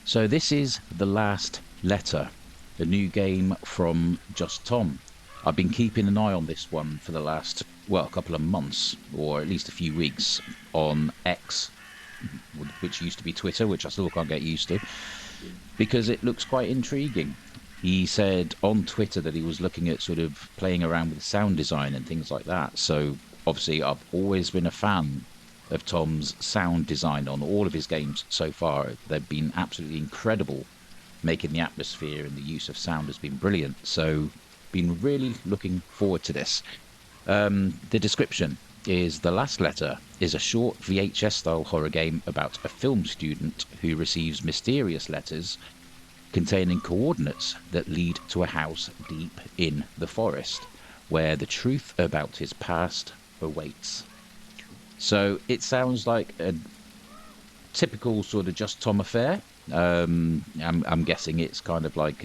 So this is The Last Letter, a new game from Just Tom. I've been keeping an eye on this one for the last, well, a couple of months, or at least a few weeks, on X, which used to be Twitter, which I still can't get used to, because it looks quite intriguing. He said on Twitter that he was looking at sort of playing around with sound design and things like that. So obviously I've always been a fan of Tom's sound design on all of his games so far. They've been absolutely incredible. Making the atmosphere and the use of sound has been brilliant. So been really looking forward to this. The description is: The Last Letter is a short VHS-style horror game about a film student who receives mysterious letters containing coordinates that lead to a house deep in the forest, where the truth about his past awaits. So it sounds like a typical sort of Just Tom affair. I'm guessing it's kind of like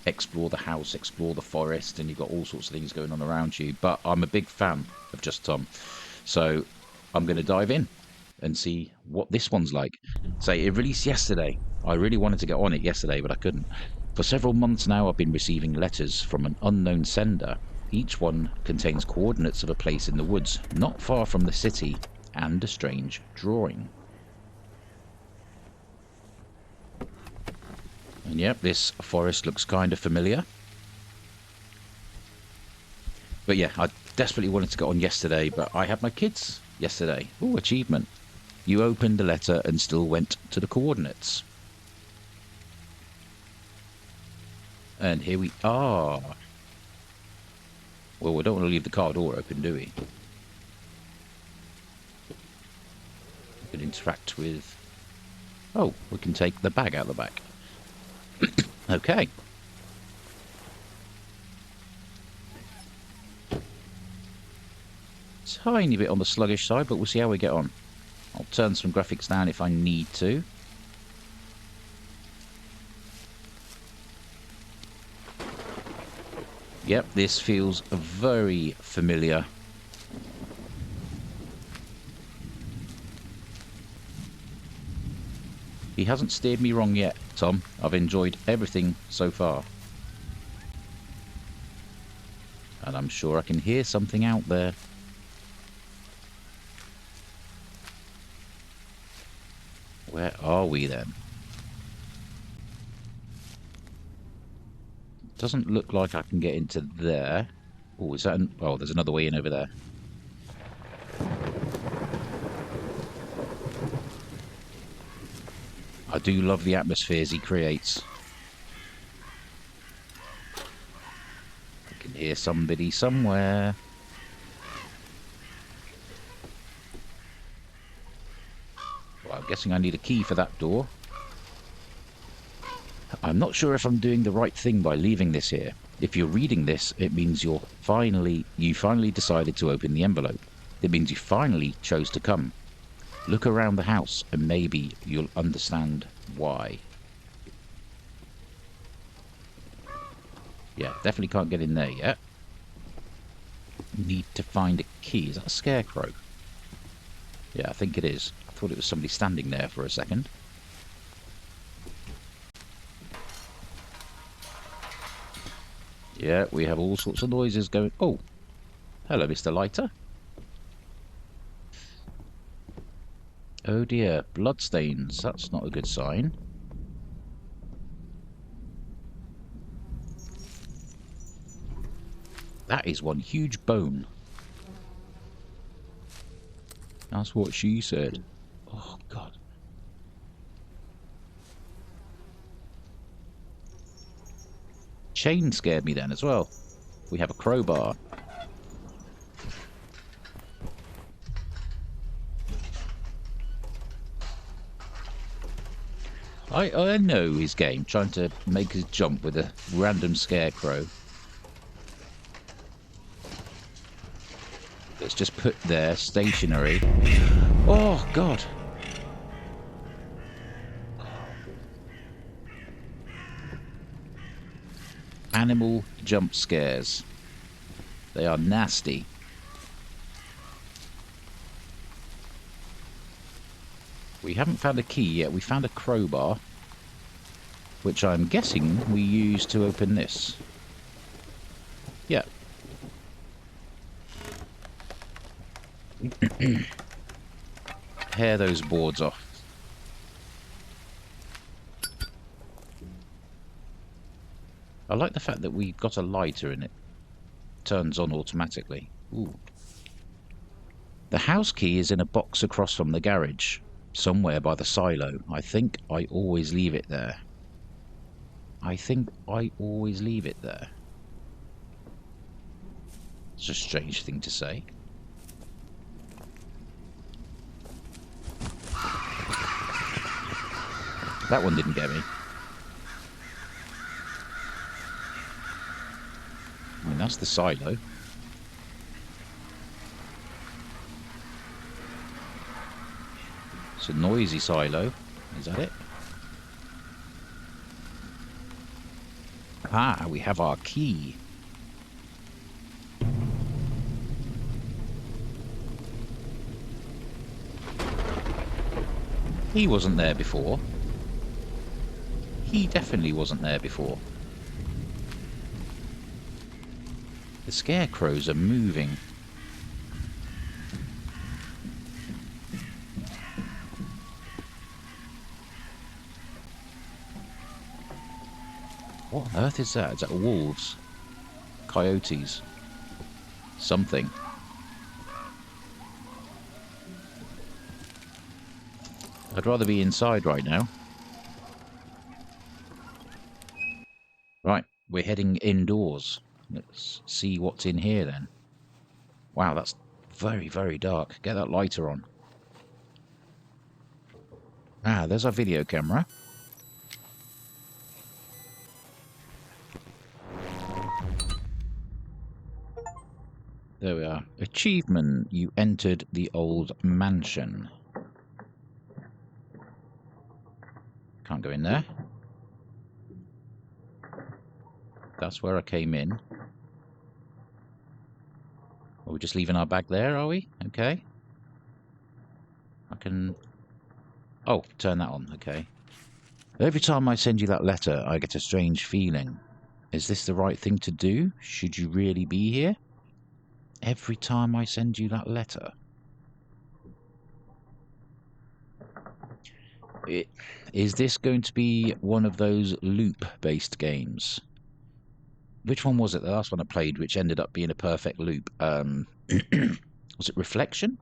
explore the house, explore the forest, and you've got all sorts of things going on around you. But I'm a big fan of Just Tom, so I'm going to dive in and see what this one's like. So it released yesterday. I really wanted to get on it yesterday, but I couldn't. For several months now, I've been receiving letters from an unknown sender. Each one contains coordinates of a place in the woods, not far from the city, and a strange drawing. And yep, this forest looks kind of familiar. But yeah, I desperately wanted to get on yesterday, but I had my kids yesterday. Ooh, achievement. You opened the letter and still went to the coordinates. And here we are. Well, we don't want to leave the car door open, do we? We can interact with... Oh, we can take the bag out the back. Okay. Tiny bit on the sluggish side, but we'll see how we get on. I'll turn some graphics down if I need to. Yep, this feels very familiar. He hasn't steered me wrong yet, Tom. I've enjoyed everything so far. And I'm sure I can hear something out there. Where are we then? Doesn't look like I can get into there. Oh, is that oh, there's another way in over there. I do love the atmospheres he creates. I can hear somebody somewhere. Well, I'm guessing I need a key for that door. I'm not sure if I'm doing the right thing by leaving this here. If you're reading this, it means you finally decided to open the envelope. It means you finally chose to come. Look around the house and maybe you'll understand why. Yeah, definitely can't get in there yet. Need to find a key. Is that a scarecrow? Yeah, I think it is. I thought it was somebody standing there for a second. Yeah, we have all sorts of noises going... Oh, hello, Mr. Lighter. Oh dear, bloodstains. That's not a good sign. That is one huge bone. That's what she said. Oh, God. Chain scared me then as well. We have a crowbar. I know his game, trying to make his jump with a random scarecrow. Let's just put there, stationary. Oh, God. Animal jump scares. They are nasty. We haven't found a key yet. We found a crowbar. which I'm guessing we use to open this. Yeah. Tear those boards off. I like the fact that we've got a lighter and it turns on automatically. Ooh. The house key is in a box across from the garage, somewhere by the silo. I think I always leave it there. It's a strange thing to say. That one didn't get me. I mean, that's the silo. It's a noisy silo. Is that it? Ah, we have our key. He wasn't there before. He definitely wasn't there before. The scarecrows are moving. What on earth is that? Is that wolves? Coyotes? Something. I'd rather be inside right now. Right, we're heading indoors. Let's see what's in here then. Wow, that's very, very dark. Get that lighter on. Ah, there's our video camera. There we are. Achievement. You entered the old mansion. Can't go in there. That's where I came in. Are we just leaving our bag there, are we? Okay. I can... Oh, turn that on. Okay. Every time I send you that letter, I get a strange feeling. Is this the right thing to do? Should you really be here? Every time I send you that letter. Is this going to be one of those loop-based games? Which one was it? The last one I played, which ended up being a perfect loop. Was it Reflection?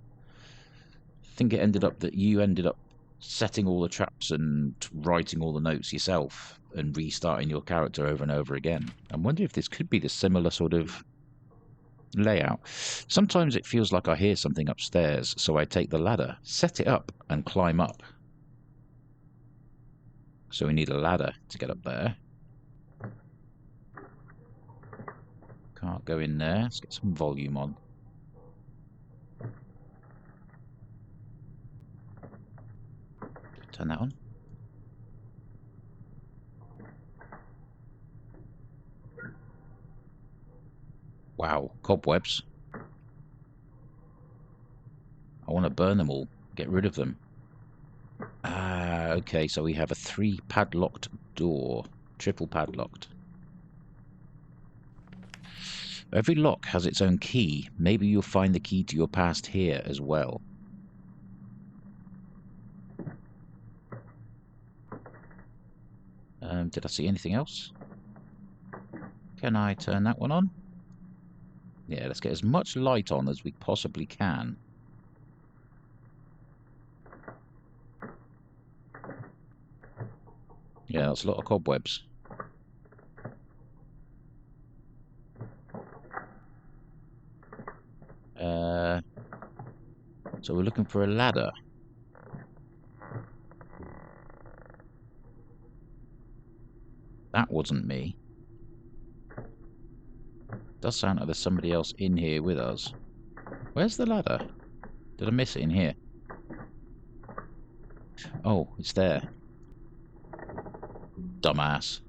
I think it ended up that you ended up setting all the traps and writing all the notes yourself and restarting your character over and over again. I'm wondering if this could be the similar sort of layout. Sometimes it feels like I hear something upstairs, so I take the ladder, set it up, and climb up. So we need a ladder to get up there. Can't go in there. Let's get some volume on. Turn that on. Wow, cobwebs. I want to burn them all. Get rid of them. Ah, okay, so we have a 3 padlocked door. Triple padlocked. Every lock has its own key. Maybe you'll find the key to your past here as well. Did I see anything else? Can I turn that one on? Yeah, let's get as much light on as we possibly can. Yeah, that's a lot of cobwebs. So we're looking for a ladder. That wasn't me. Does sound like there's somebody else in here with us. Where's the ladder? Did I miss it in here? Oh, it's there. Dumbass.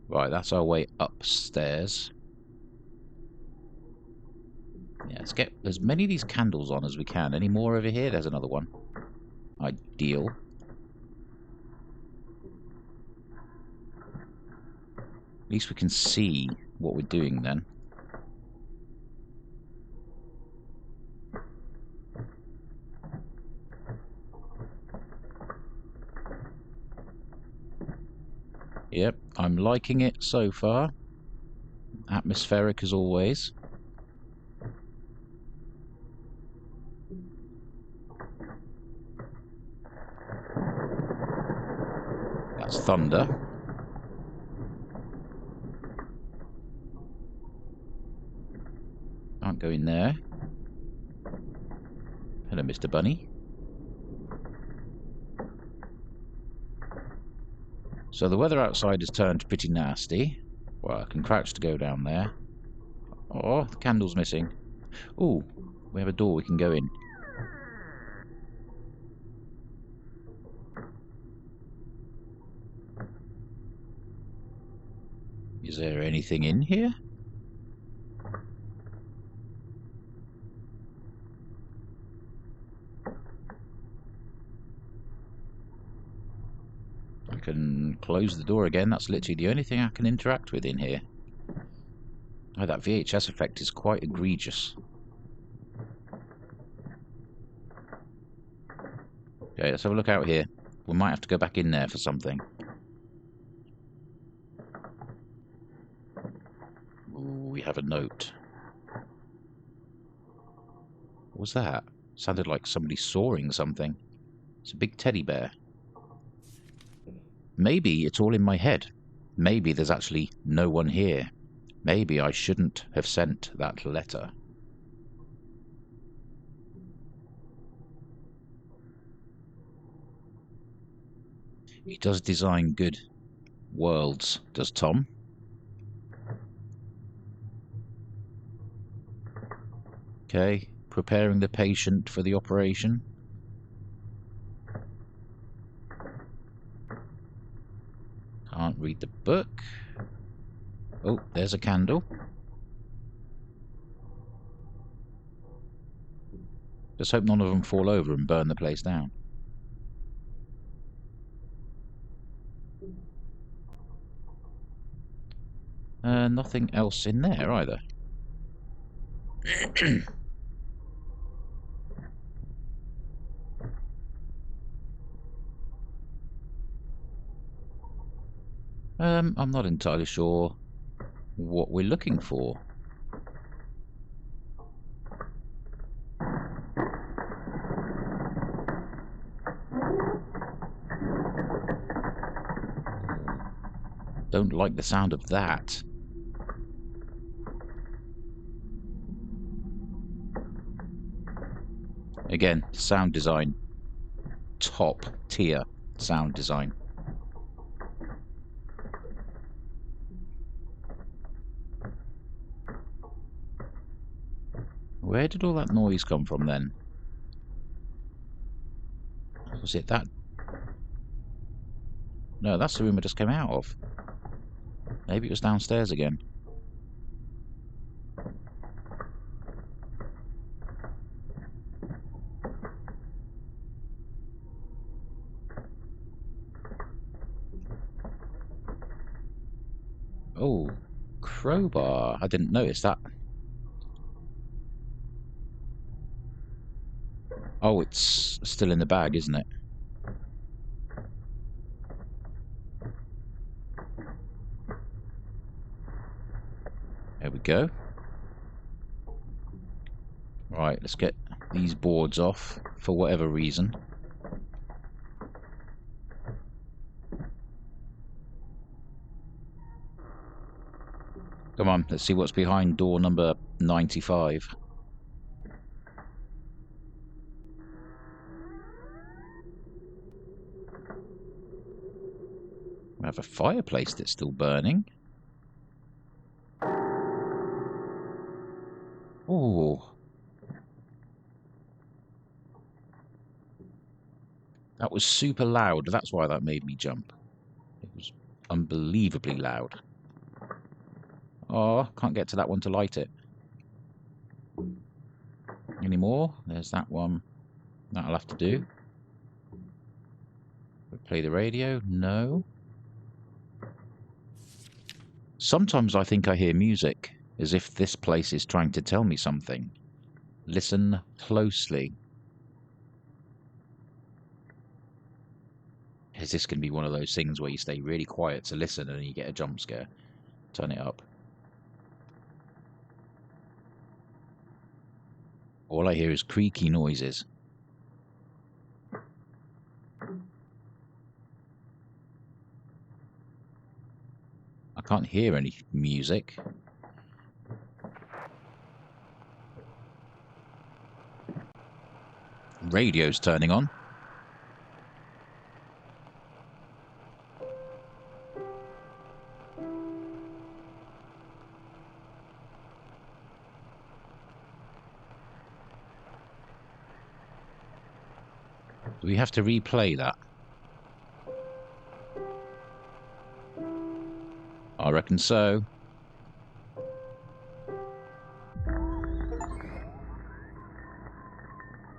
Right, that's our way upstairs. Yeah, let's get as many of these candles on as we can. Any more over here? There's another one. Ideal. At least we can see what we're doing then. Yep, I'm liking it so far. Atmospheric as always. That's thunder. Can't go in there. Hello, Mr. Bunny. So the weather outside has turned pretty nasty. Well, I can crouch to go down there. Oh, the candle's missing. Ooh, we have a door we can go in. Is there anything in here? I can close the door again. That's literally the only thing I can interact with in here. Oh, that VHS effect is quite egregious. Okay, let's have a look out here. We might have to go back in there for something. Ooh, we have a note. What was that? Sounded like somebody sawing something. It's a big teddy bear. Maybe it's all in my head. Maybe there's actually no one here. Maybe I shouldn't have sent that letter. He does design good worlds, does Tom? Okay, preparing the patient for the operation. Can't read the book. Oh, there's a candle. Just hope none of them fall over and burn the place down. Nothing else in there either. I'm not entirely sure what we're looking for. Don't like the sound of that. Again, sound design. Top tier sound design. Where did all that noise come from then? Was it that? No, that's the room I just came out of. Maybe it was downstairs again. Oh, crowbar. I didn't notice that. Oh, it's still in the bag, isn't it? There we go. Right, let's get these boards off for whatever reason. Come on, let's see what's behind door number 95. We have a fireplace that's still burning. Oh. That was super loud. That's why that made me jump. It was unbelievably loud. Oh, can't get to that one to light it. Any more? There's that one. That'll have to do. Play the radio? No. Sometimes I think I hear music, as if this place is trying to tell me something. Listen closely. Is this going to be one of those things where you stay really quiet to listen and you get a jump scare? Turn it up. All I hear is creaky noises. I can't hear any music. Radio's turning on. Do we have to replay that? I reckon so.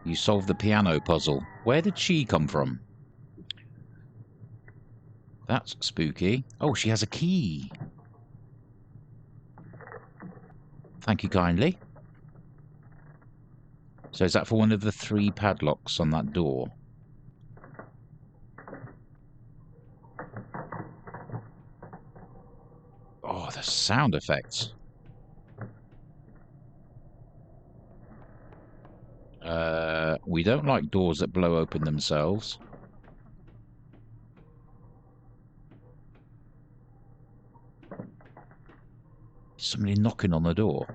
You solved the piano puzzle. Where did she come from? That's spooky. Oh, she has a key. Thank you kindly. So is that for one of the 3 padlocks on that door? Oh, the sound effects. We don't like doors that blow open themselves. Somebody knocking on the door.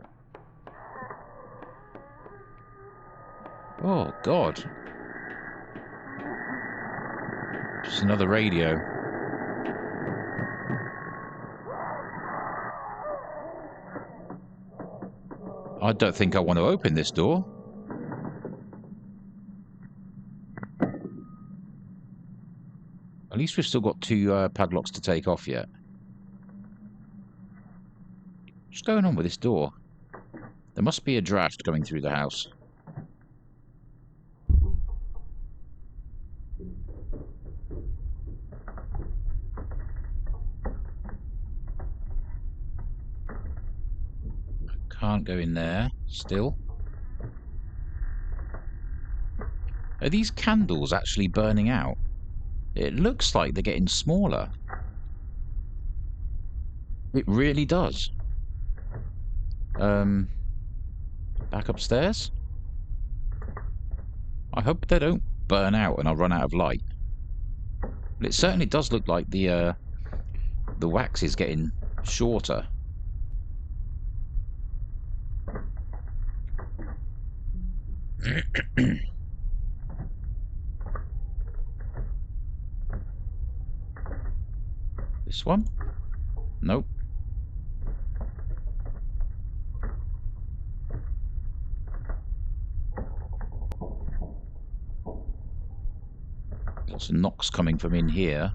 Oh, God. Just another radio. I don't think I want to open this door. At least we've still got 2 padlocks to take off yet. What's going on with this door? There must be a draft going through the house. Can't go in there, still. Are these candles actually burning out? It looks like they're getting smaller. It really does. Back upstairs? I hope they don't burn out and I run out of light. But it certainly does look like the wax is getting shorter. This one? Nope. Lots of knocks coming from in here.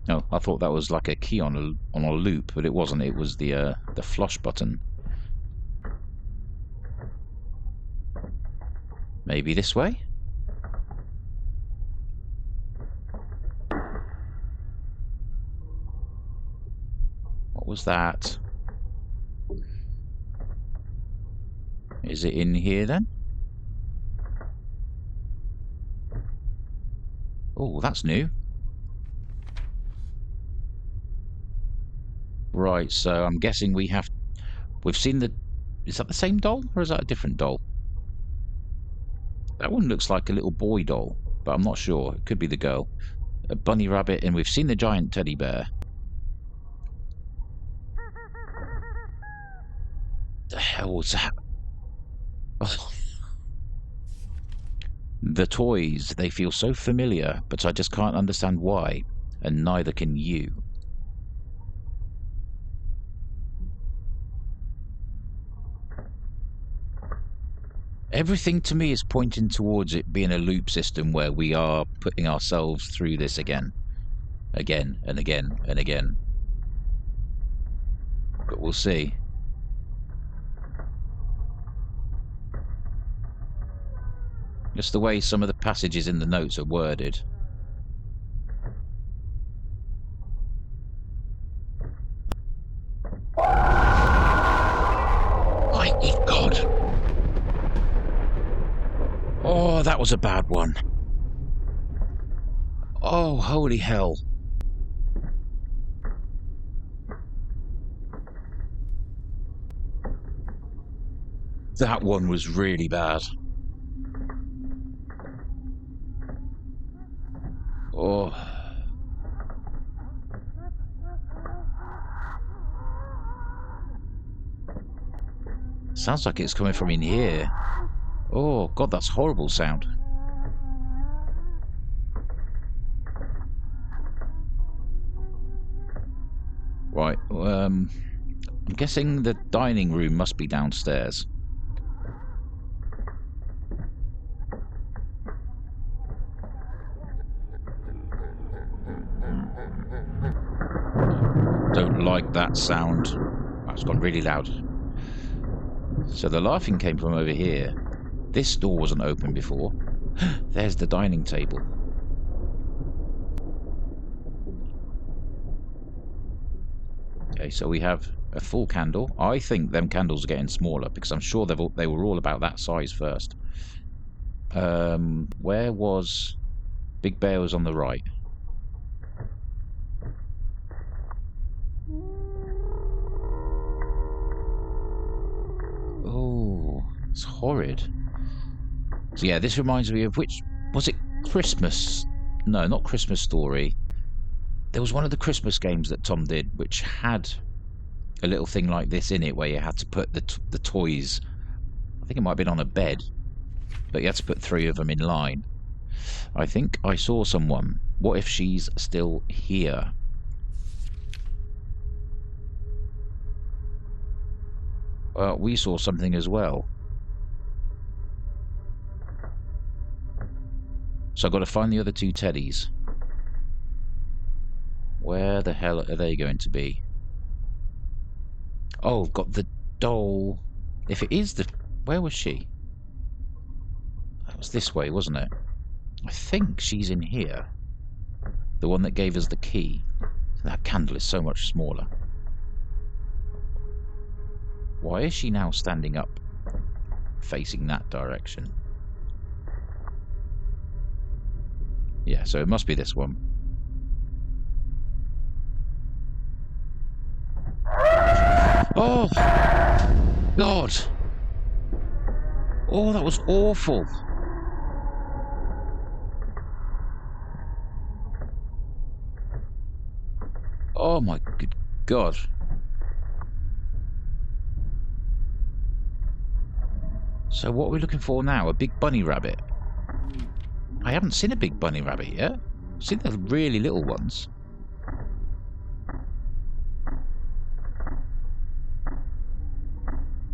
Oh, I thought that was like a key on a loop, but it wasn't. It was the flush button. Maybe this way? What was that? Is it in here then? Oh, that's new. Right, so I'm guessing we've seen the... Is that the same doll, or is that a different doll? That one looks like a little boy doll, but I'm not sure. It could be the girl. A bunny rabbit, and we've seen the giant teddy bear. The hell was that? Oh. The toys, they feel so familiar, but I just can't understand why, and neither can you. Everything to me is pointing towards it being a loop system where we are putting ourselves through this again and again and again. but we'll see. Just the way some of the passages in the notes are worded. My God. Oh, that was a bad one. Oh, holy hell. That one was really bad. Oh. Sounds like it's coming from in here. Oh, God, that's horrible sound. Right, I'm guessing the dining room must be downstairs. Don't like that sound. That's gone really loud. So the laughing came from over here. This door wasn't open before. There's the dining table. Okay, so we have a full candle. I think them candles are getting smaller because I'm sure they were all about that size first. Where was... Big Bear was on the right. Oh, it's horrid. So yeah, this reminds me of which... Was it Christmas? No, not Christmas Story. There was one of the Christmas games that Tom did which had a little thing like this in it where you had to put the toys... I think it might have been on a bed. But you had to put 3 of them in line. I think I saw someone. What if she's still here? We saw something as well. So I've got to find the other 2 teddies. Where the hell are they going to be? Oh, I've got the doll. If it is the... Where was she? That was this way, wasn't it? I think she's in here. The one that gave us the key. That candle is so much smaller. Why is she now standing up, facing that direction? Yeah, so it must be this one. Oh! God! Oh, that was awful! Oh my good God. So what are we looking for now? A big bunny rabbit? I haven't seen a big bunny rabbit yet. I've seen the really little ones.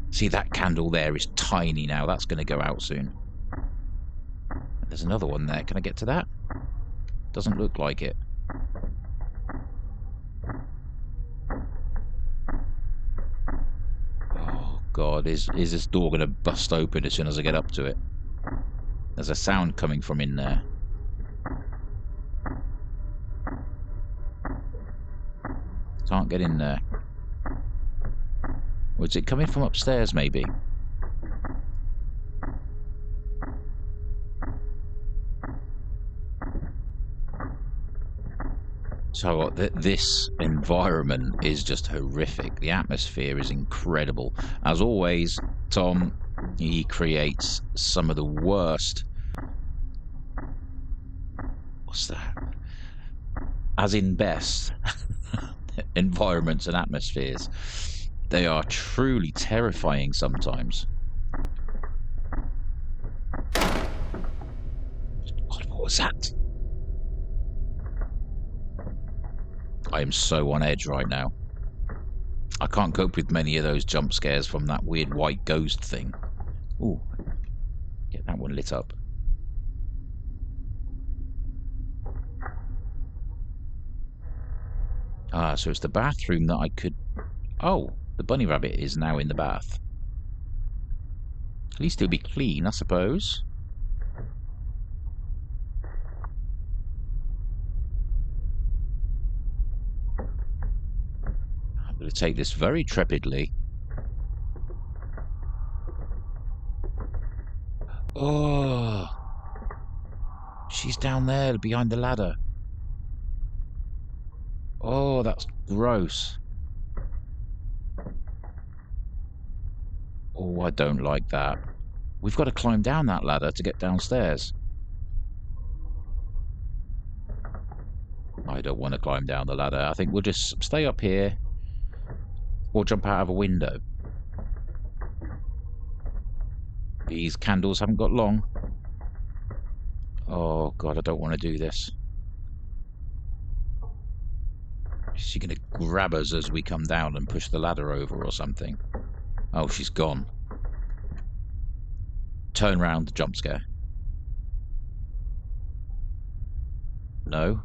See, that candle there is tiny now. That's going to go out soon. There's another one there. Can I get to that? Doesn't look like it. Oh, God. Is this door going to bust open as soon as I get up to it? There's a sound coming from in there. Can't get in there. Was it coming from upstairs, maybe? So this environment is just horrific. The atmosphere is incredible. As always, Tom, he creates some of the worst... What's that? As in best environments and atmospheres. They are truly terrifying sometimes. God, what was that? I am so on edge right now. I can't cope with many of those jump scares from that weird white ghost thing. Ooh, get that one lit up. Ah, so it's the bathroom that I could... Oh, The bunny rabbit is now in the bath. At least he'll be clean, I suppose. I'm going to take this very trepidly. Oh, she's down there behind the ladder. Oh, that's gross. Oh, I don't like that. We've got to climb down that ladder to get downstairs. I don't want to climb down the ladder. I think we'll just stay up here or jump out of a window. These candles haven't got long. Oh, God, I don't want to do this. Is she going to grab us as we come down and push the ladder over or something? Oh, she's gone. Turn round, jump scare. No.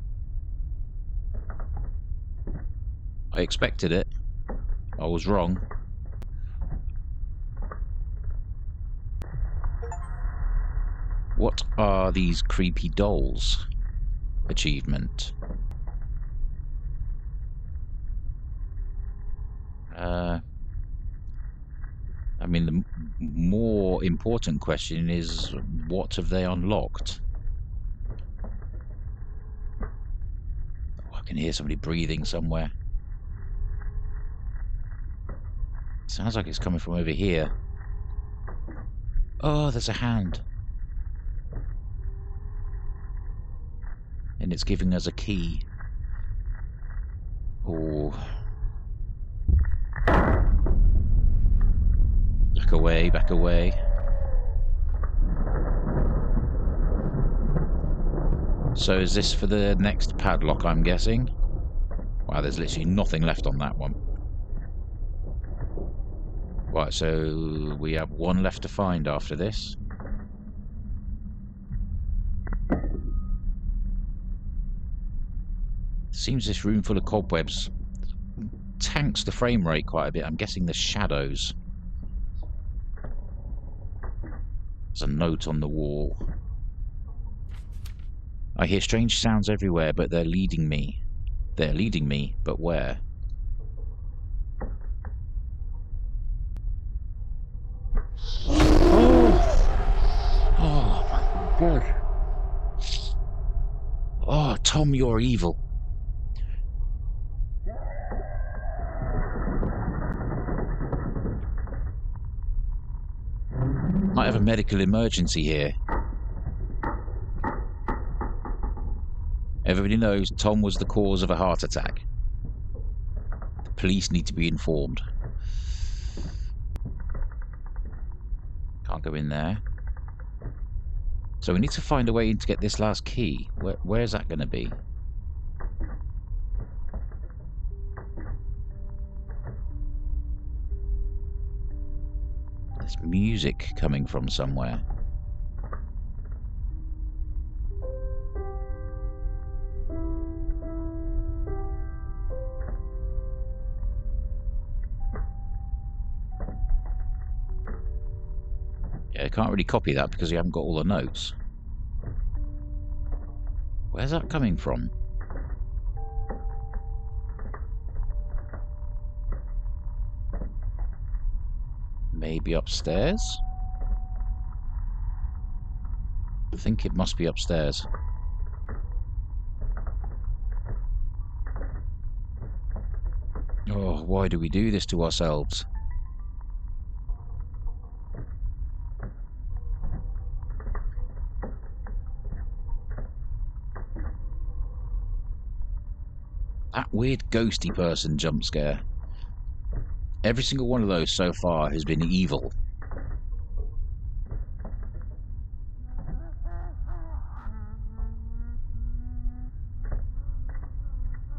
I expected it. I was wrong. What are these creepy dolls? Achievement. I mean, the more important question is, what have they unlocked? Oh, I can hear somebody breathing somewhere. Sounds like it's coming from over here. Oh, there's a hand. And it's giving us a key. Oh. Back away, back away. So is this for the next padlock, I'm guessing? Wow, there's literally nothing left on that one. Right, so we have one left to find after this. Seems this room full of cobwebs tanks the frame rate quite a bit. I'm guessing the shadows. There's a note on the wall. I hear strange sounds everywhere, but they're leading me. They're leading me, but where? Oh! Oh my God. Oh, Tom, you're evil. Might have a medical emergency here. Everybody knows Tom was the cause of a heart attack. The police need to be informed. Can't go in there. So we need to find a way to get this last key. Where's that going to be? There's music coming from somewhere. Yeah, I can't really copy that because you haven't got all the notes. Where's that coming from? Maybe upstairs? I think it must be upstairs. Oh, why do we do this to ourselves? That weird ghosty person jump scare. Every single one of those so far has been evil.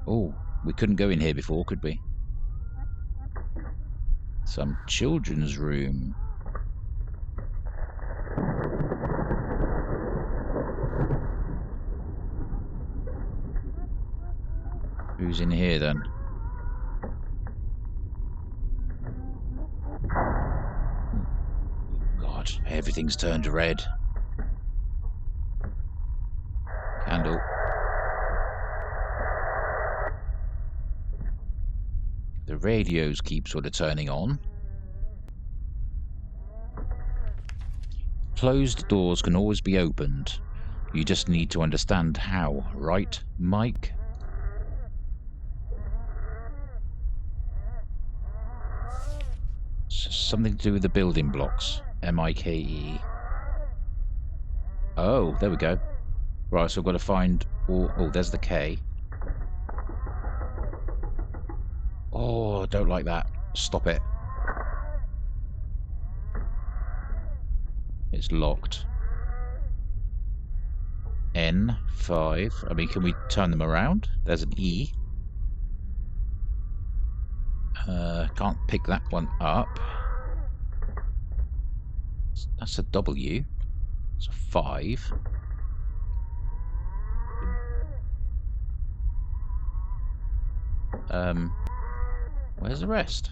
Oh, we couldn't go in here before, could we? Some children's room. Who's in here then? everything's turned red. Candle. The radios keep sort of turning on. Closed doors can always be opened. You just need to understand how, right, Mike? Something to do with the building blocks. M-I-K-E. Oh, there we go. Right, so I've got to find... Oh, there's the K. Oh, I don't like that. Stop it. It's locked. N5. I mean, can we turn them around? There's an E. Can't pick that one up. That's a W. It's a 5. Where's the rest?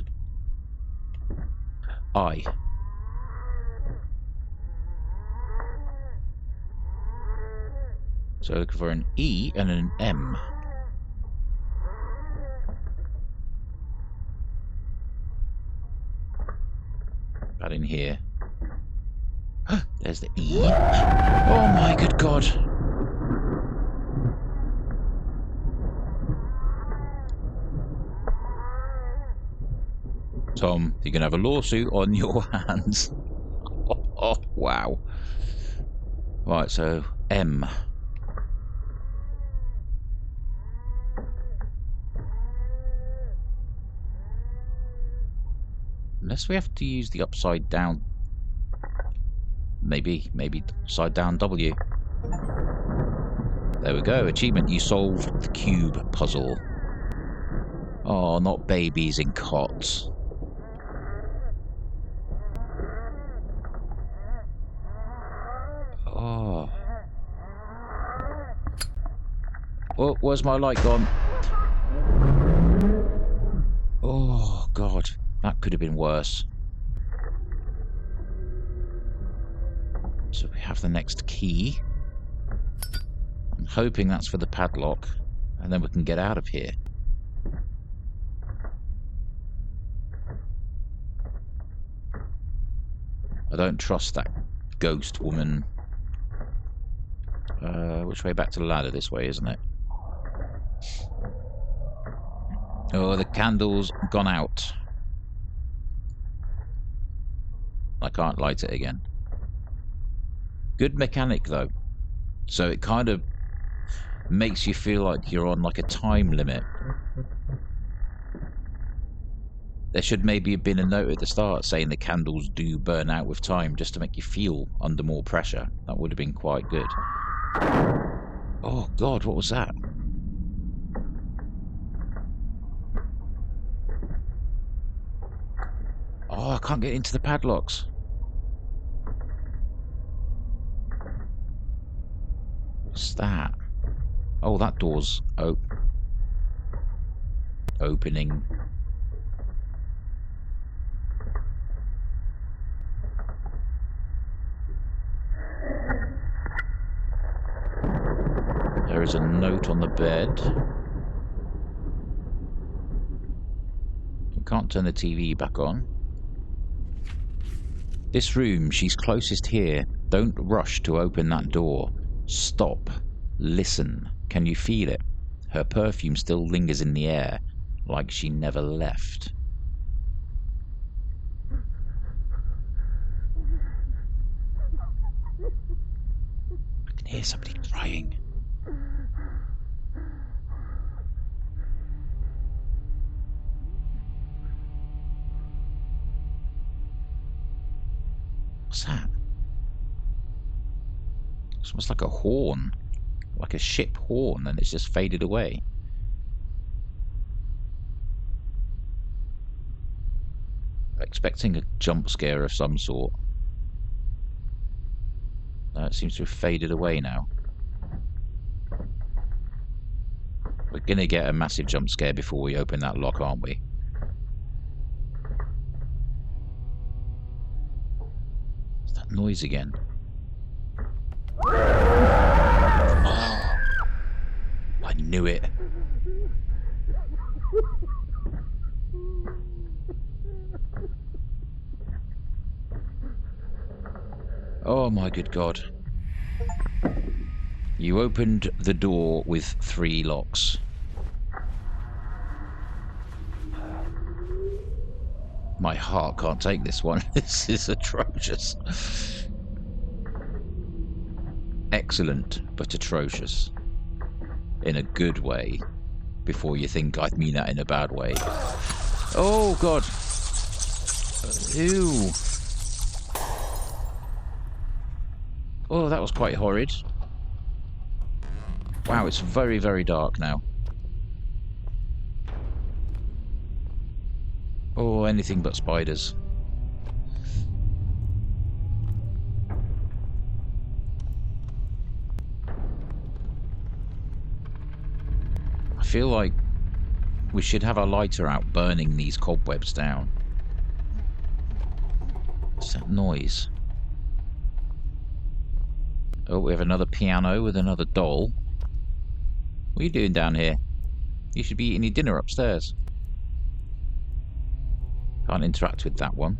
I. So looking for an E and an M. That in here. There's the E. Oh my good God. Tom, you're going to have a lawsuit on your hands. Oh, wow. Right, so M. Unless we have to use the upside down. Maybe upside down W. There we go. Achievement. You solved the cube puzzle. Oh, not babies in cots. Oh. Oh, where's my light gone? Oh, God. That could have been worse. So we have the next key. I'm hoping that's for the padlock. And then we can get out of here. I don't trust that ghost woman. Which way back to the ladder? This way, isn't it? Oh, the candle's gone out. I can't light it again. Good mechanic, though. So it kind of makes you feel like you're on like a time limit. There should maybe have been a note at the start saying the candles do burn out with time, just to make you feel under more pressure. That would have been quite good. Oh God, what was that? Oh, I can't get into the padlocks. What's that? Oh, that door's opening. There is a note on the bed. You can't turn the TV back on. This room, she's closest here. Don't rush to open that door. Stop. Listen. Can you feel it? Her perfume still lingers in the air, like she never left. I can hear somebody crying. What's that? It's almost like a horn. Like a ship horn, and it's just faded away. Expecting a jump scare of some sort. It seems to have faded away now. We're gonna get a massive jump scare before we open that lock, aren't we? Is that noise again. Oh, I knew it. Oh my good God. You opened the door with 3 locks. My heart can't take this one. This is atrocious. Excellent, but atrocious. In a good way. Before you think I mean that in a bad way. Oh God. Ew. Oh, that was quite horrid. Wow, it's very, very dark now. Oh, anything but spiders. I feel like we should have a lighter out burning these cobwebs down. What's that noise? Oh, we have another piano with another doll. What are you doing down here? You should be eating your dinner upstairs. Can't interact with that one.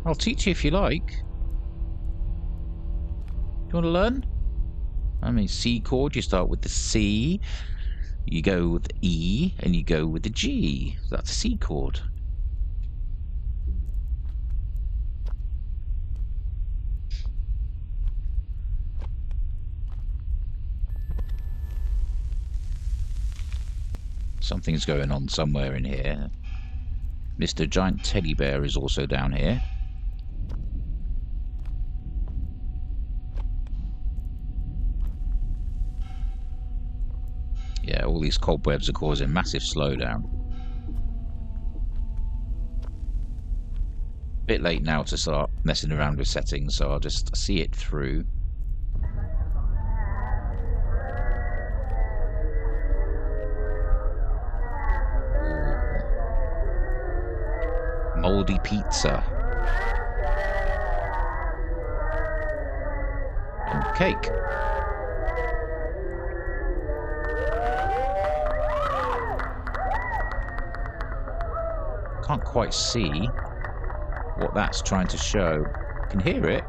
I'll teach you if you like. Do you want to learn? I mean, C chord, you start with the C, you go with the E, and you go with the G. That's a C chord. Something's going on somewhere in here. Mr. Giant Teddy Bear is also down here. Yeah, all these cobwebs are causing massive slowdown. Bit late now to start messing around with settings, so I'll just see it through. Moldy pizza. And cake. Can't quite see what that's trying to show. I can hear it.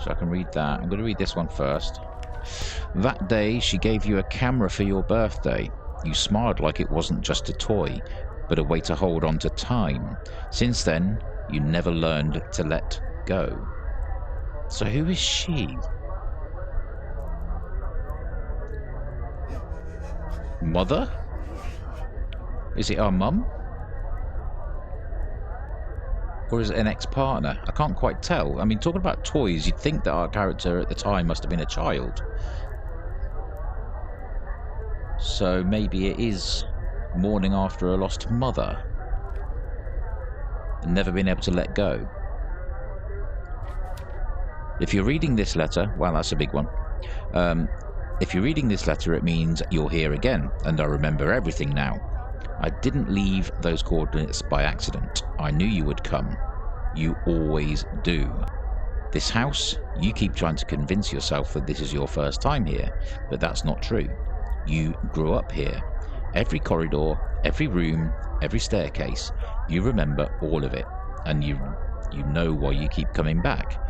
So I can read that. I'm going to read this one first. That day she gave you a camera for your birthday. You smiled like it wasn't just a toy, but a way to hold on to time. Since then, you never learned to let go. So who is she? Mother? Is it our mum? Or is it an ex-partner? I can't quite tell. I mean, talking about toys, you'd think that our character at the time must have been a child. So maybe it is mourning after a lost mother. And never been able to let go. If you're reading this letter, well, that's a big one. If you're reading this letter, it means you're here again, and I remember everything now. I didn't leave those coordinates by accident. I knew you would come. You always do. This house, you keep trying to convince yourself that this is your first time here, but that's not true. You grew up here. Every corridor, every room, every staircase, you remember all of it, and you know why you keep coming back.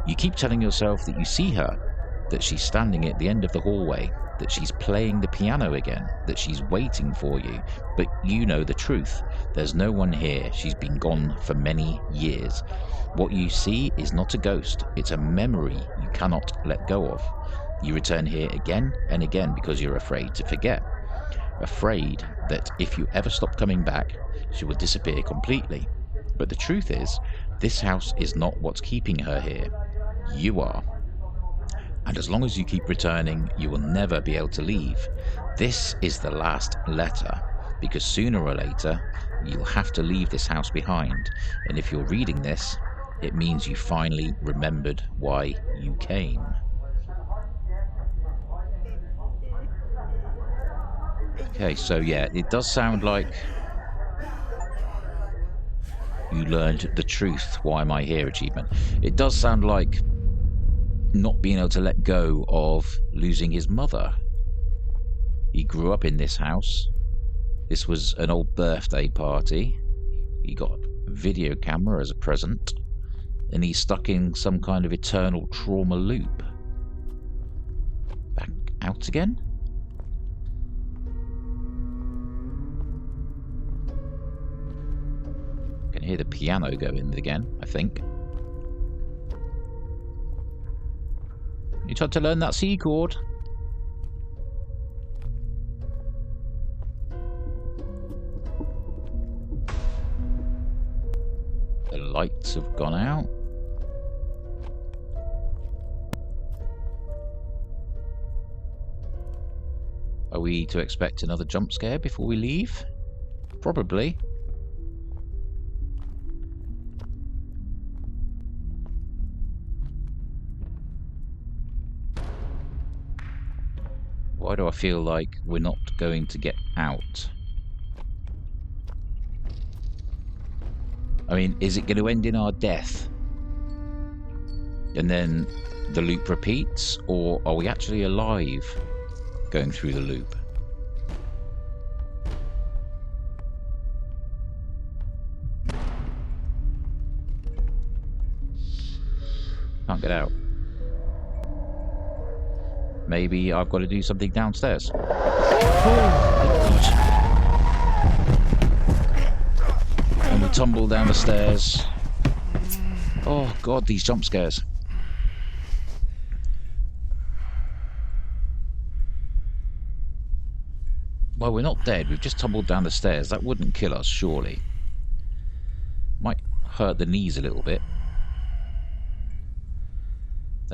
You keep telling yourself that you see her, that she's standing at the end of the hallway, that she's playing the piano again, that she's waiting for you. But you know the truth. There's no one here. She's been gone for many years. What you see is not a ghost. It's a memory you cannot let go of. You return here again and again because you're afraid to forget. Afraid that if you ever stop coming back, she will disappear completely. But the truth is, this house is not what's keeping her here. You are. And as long as you keep returning, you will never be able to leave. This is the last letter, because sooner or later, you'll have to leave this house behind. And if you're reading this, it means you finally remembered why you came. Okay, so yeah, it does sound like you learned the truth. Why am I here? Achievement. It does sound like not being able to let go of losing his mother. He grew up in this house. This was an old birthday party. He got a video camera as a present, and he's stuck in some kind of eternal trauma loop. Back out again? Can hear the piano going again, I think. You tried to learn that C chord. The lights have gone out. Are we to expect another jump scare before we leave? Probably. Why do I feel like we're not going to get out? I mean, is it going to end in our death? And then the loop repeats? Or are we actually alive going through the loop? Can't get out. Maybe I've got to do something downstairs. Oh, and we tumble down the stairs. Oh god, these jump scares. Well, we're not dead. We've just tumbled down the stairs. That wouldn't kill us, surely. Might hurt the knees a little bit.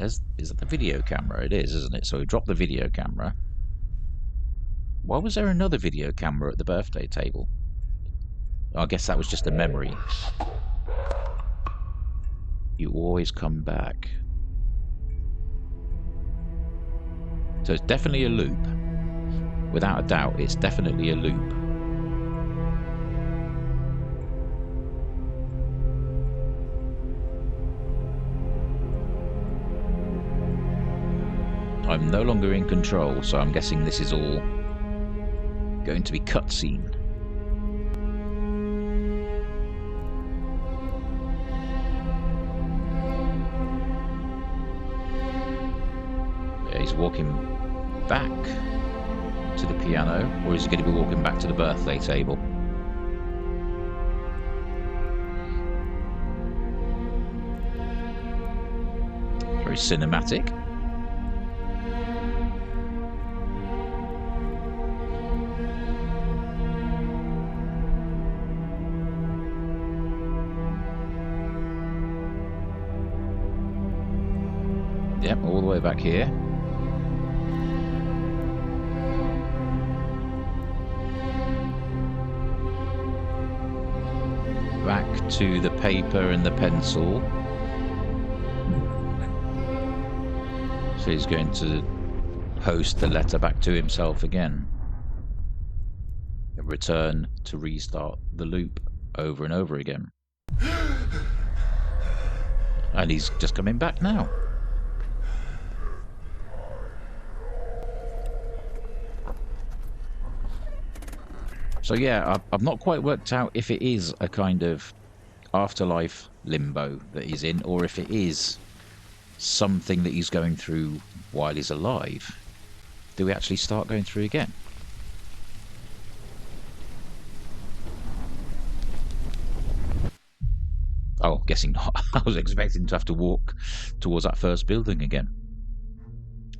Is that the video camera? It is, isn't it? So we dropped the video camera. Why was there another video camera at the birthday table? I guess that was just a memory. You always come back. So it's definitely a loop. Without a doubt, it's definitely a loop. I'm no longer in control, so I'm guessing this is all going to be cutscene. Yeah, he's walking back to the piano, or is he going to be walking back to the birthday table? Very cinematic. Yep, all the way back here. Back to the paper and the pencil. So he's going to post the letter back to himself again. Return to restart the loop over and over again. And he's just coming back now. So yeah, I've not quite worked out if it is a kind of afterlife limbo that he's in, or if it is something that he's going through while he's alive. Do we actually start going through again? Oh, guessing not. I was expecting to have to walk towards that first building again.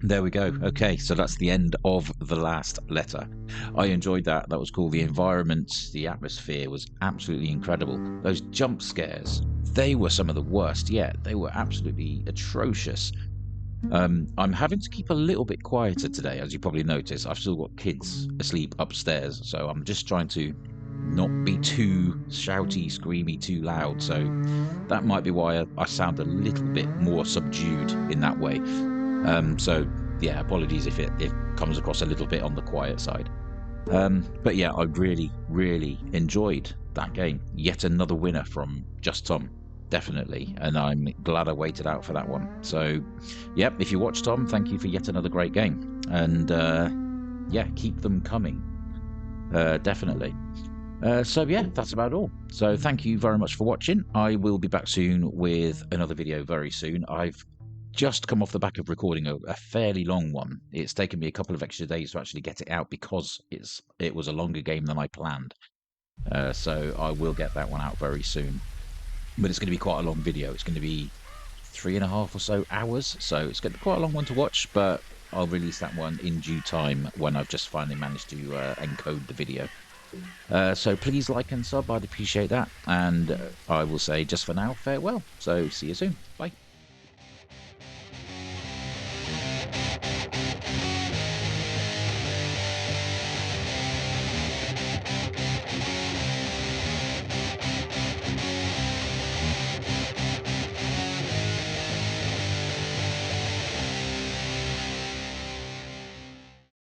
There we go. Okay, so that's the end of the last letter. I enjoyed that. That was cool. The environment, the atmosphere was absolutely incredible. Those jump scares, they were some of the worst yet. They were absolutely atrocious. I'm having to keep a little bit quieter today, as you probably noticed. I've still got kids asleep upstairs, so I'm just trying to not be too shouty, screamy, too loud. So that might be why I sound a little bit more subdued in that way. So yeah, apologies if it comes across a little bit on the quiet side. But yeah, I really, really enjoyed that game. Yet another winner from Just Tom, definitely. And I'm glad I waited out for that one. So, yep, if you watch Tom, thank you for yet another great game. And yeah, keep them coming. Definitely. So yeah, that's about all. So thank you very much for watching. I will be back soon with another video very soon. I've just come off the back of recording a fairly long one. It's taken me a couple of extra days to actually get it out because it was a longer game than I planned. So I will get that one out very soon. But it's going to be quite a long video. It's going to be 3.5 or so hours. So it's going to be quite a long one to watch, but I'll release that one in due time when I've just finally managed to encode the video. So please like and sub, I'd appreciate that. And I will say just for now, farewell. So see you soon. Bye.